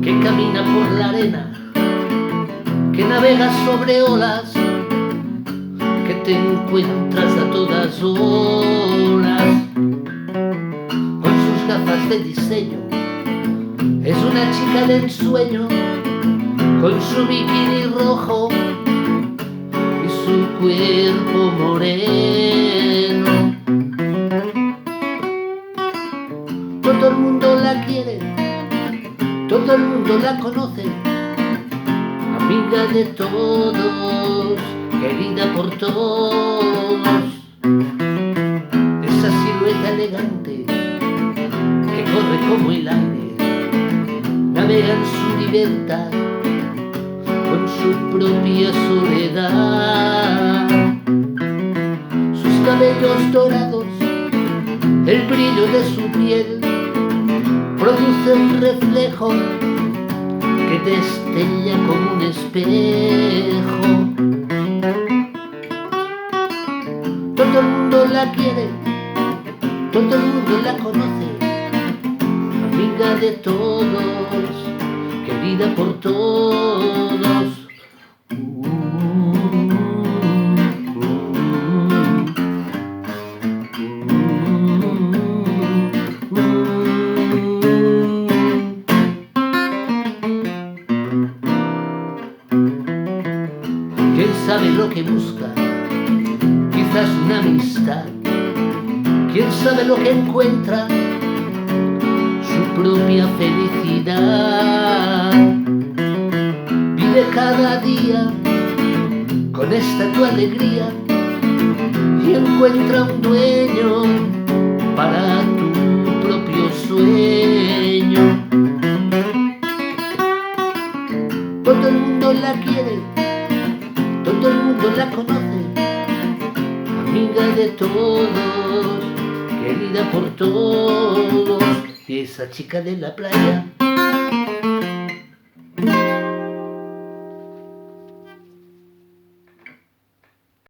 que camina por la arena, que navega sobre olas, que te encuentras a todas horas con sus gafas de diseño. Es una chica de ensueño con su bikini rojo y su cuerpo moreno. Todo el mundo la quiere, todo el mundo la conoce, amiga de todos, querida por todos. Esa silueta elegante que corre como el aire, navega en su libertad con su propia soledad. Sus cabellos dorados, el brillo de su piel, produce un reflejo que destella como un espejo. Todo el mundo la quiere, todo el mundo la conoce, amiga de todos, querida por todos. ¿Quién sabe lo que busca? Quizás una amistad. ¿Quién sabe lo que encuentra? Su propia felicidad. Vive cada día con esta tu alegría y encuentra un dueño para tu propio sueño. Todo el mundo la quiere, todo el mundo la conoce, amiga de todos, querida por todos. Y esa chica de la playa